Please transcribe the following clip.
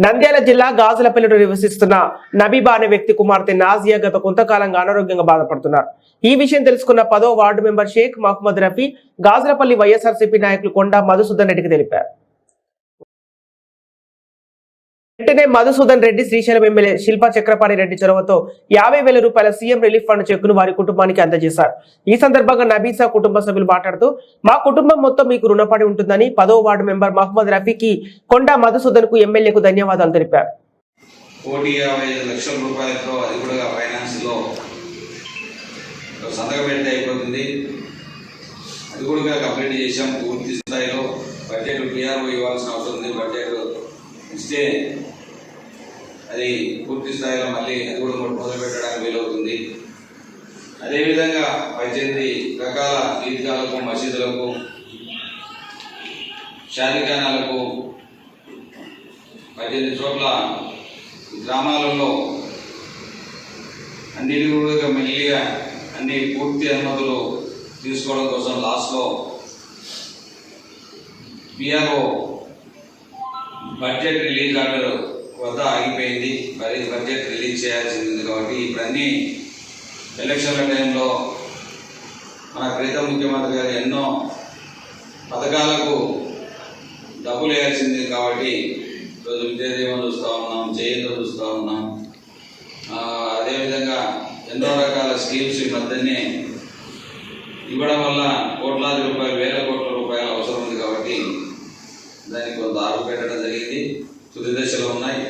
నంద్యాల జిల్లా గాజులపల్లిలో నివసిస్తున్న నబీబా అనే వ్యక్తి కుమార్తె నాజియా గత కొంతకాలంగా అనారోగ్యంగా బాధపడుతున్నారు. ఈ విషయం తెలుసుకున్న 10వ వార్డు మెంబర్ షేక్ మహమ్మద్ రఫీ గాజులపల్లి వైఎస్ఆర్సీపీ నాయకులు కొండా మధుసూదన్ రెడ్డికి తెలిపారు. వెంటనే మధుసూదన్ రెడ్డి శ్రీశైలం ఎమ్మెల్యే శిల్పా చక్రపాణి రెడ్డి చొరవతో 50,000 రూపాయల సీఎం రిలీఫ్ ఫండ్ చెక్కును వారి కుటుంబానికి అందజేశారు. ఈ సందర్భంగా నబీసా కుటుంబ సభ్యులు మాట్లాడుతూ మా కుటుంబం మొత్తం మీకు రుణపడి ఉంటుందని 10వ వార్డు మెంబర్ మహమ్మద్ రఫీకి కొండా మధుసూదన్ కు ఎమ్మెల్యేకు ధన్యవాదాలు తెలిపారు. 1,55 లక్షల రూపాయలతో అది కూడా ఫైనాన్స్ లో సంతకం పెడితే అయిపోతుంది. అది కూడా కంప్లీట్ చేశాం. పూర్తి స్థాయిలో బడ్జెట్ పిఆర్ఓ ఇవ్వాల్సిన అవసరం ఉంది. బడ్జెట్ ఇస్తే అది పూర్తి స్థాయిలో మళ్ళీ అది కూడా మొదలు పెట్టడానికి వీలవుతుంది. అదేవిధంగా 18 రకాల ఈద్గాలకు, మసీదులకు, షాదీఖానాలకు 18 చోట్ల గ్రామాలలో అన్నిటి కూడా మెల్లిగా అన్ని పూర్తి అనుమతులు తీసుకోవడం కోసం లాస్ట్లో పిఆర్ఓ బడ్జెట్ రిలీజ్ ఆర్డర్ వద్ద ఆగిపోయింది. మరి బడ్జెట్ రిలీజ్ చేయాల్సింది కాబట్టి ఇప్పుడు అన్ని ఎలక్షన్ల టైంలో మన ప్రీతం ముఖ్యమంత్రి గారు ఎన్నో పథకాలకు డబ్బులు వేయాల్సింది కాబట్టి ఈరోజు విద్యాదీవెన చూస్తూ ఉన్నాం, చేయూత చూస్తూ ఉన్నాం. అదేవిధంగా ఎన్నో రకాల స్కీమ్స్ ఈ మధ్యనే ఇవ్వడం వల్ల కోట్లాది రూపాయలు, వేల కోట్ల రూపాయలు అవసరం ఉంది కాబట్టి దానికి కొంత ఆరు పెట్టడం జరిగింది. తుది దశలో ఉన్నాయి.